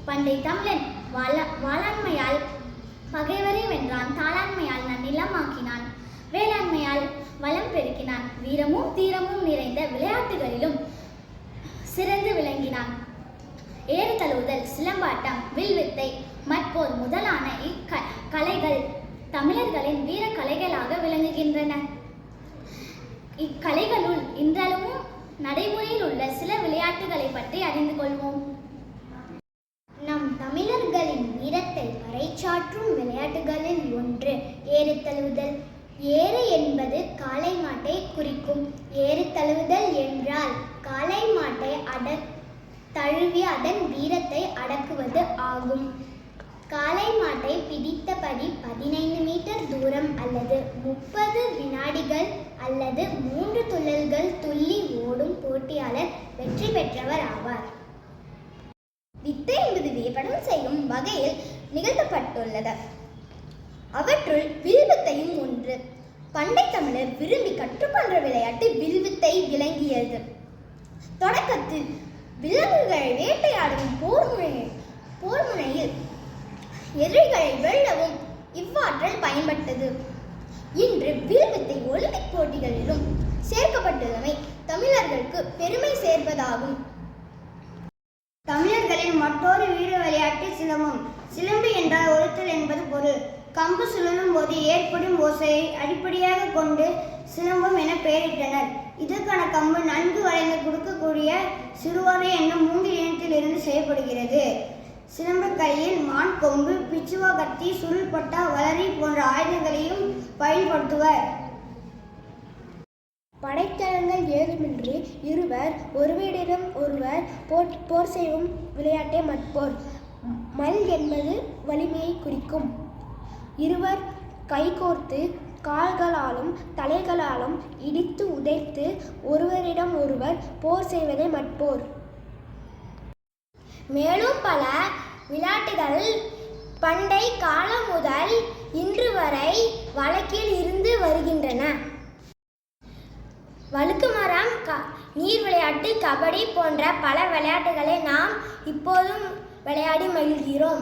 பண்டை தமிழன் வாளாண்மையால் பகைவரை வென்றான், தாளாண்மையால் நன்னிலமாக்கினான், வேளாண்மையால் வளம் பெருக்கினான், வீரமும் தீரமும் நிறைந்த விளையாட்டுகளிலும் சிறந்து விளங்கினான். ஏறு தழுவுதல், சிலம்பாட்டம், வில்வித்தை, மற்போர் முதலான இக்கலைகள் தமிழர்களின் வீர கலைகளாக விளங்குகின்றன. இக்கலைகளுள் இன்றளவும் நடைமுறையில் உள்ள சில விளையாட்டுகளை பற்றி அறிந்து கொள்வோம். நம் தமிழர்களின் வீரத்தை பறைசாற்றும் விளையாட்டுகளில் ஒன்று ஏறு தழுவுதல். ஏறு என்பது காளை மாட்டை குறிக்கும். ஏறு தழுவுதல் என்றால் காளை மாட்டை தழுவி அதன் வீரத்தை அடக்குவது ஆகும். காளை மாட்டை பிடித்தபடி 15 மீட்டர் தூரம் அல்லது 30 வினாடிகள் அல்லது 3 துள்ளல்கள் துள்ளி ஓடும் போட்டியாளர் வெற்றி பெற்றவர் ஆவார். வித்தை என்பது வியப்படம் செய்யும் வகையில் நிகழ்த்தப்பட்டுள்ளது. அவற்றுள் வில்வித்தையும் ஒன்று. பண்டை தமிழர் விரும்பி கற்றுக்கொண்ட விளையாட்டு வில்வித்தை விளங்கியது. தொடக்கத்தில் விலங்குகளை வேட்டையாடும் போர் முனையில் எதிரிகளை வெல்லவும் இவ்வாற்றல் பயன்பட்டது. இன்று வில்வித்தை ஒலிம்பிக் போட்டிகளிலும் சேர்க்கப்பட்டுள்ளமை தமிழர்களுக்கு பெருமை சேர்ப்பதாகும். தமிழர்களின் மற்றொரு வீர விளையாட்டு சிலம்பம். சிலம்பு என்றால் ஒலித்தல் என்பது பொருள். கம்பு சுழலும் போது ஏற்படும் ஓசையை அடிப்படையாக கொண்டு சிலம்பம் என பெயரிட்டனர். இதற்கான கம்பு நன்கு வளைந்து கொடுக்கக்கூடிய சிறுவாரை என்னும் 3 இனத்திலிருந்து செய்யப்படுகிறது. சிலம்பக்கலையில் மான் கொம்பு, பிச்சுவா கத்தி, சுருள் பட்டா, வளரி போன்ற ஆயுதங்களையும் பயன்படுத்துவர். படைக்கலங்கள் ஏதுமின்றி இருவர் ஒருவரிடம் ஒருவர் போர் செய்யும் விளையாட்டே மற்போர். மல் என்பது வலிமையை குறிக்கும். இருவர் கைகோர்த்து கால்களாலும் தலைகளாலும் இடித்து உதைத்து ஒருவரிடம் ஒருவர் போர் செய்வதே மற்போர். மேலும் பல விளையாட்டுகள் பண்டை காலம் முதல் இன்று வரை வழக்கில் இருந்து வருகின்றன. வழுக்குமரம், நீர் விளையாட்டு, கபடி போன்ற பல விளையாட்டுகளை நாம் இப்போதும் விளையாடி மகிழ்கிறோம்.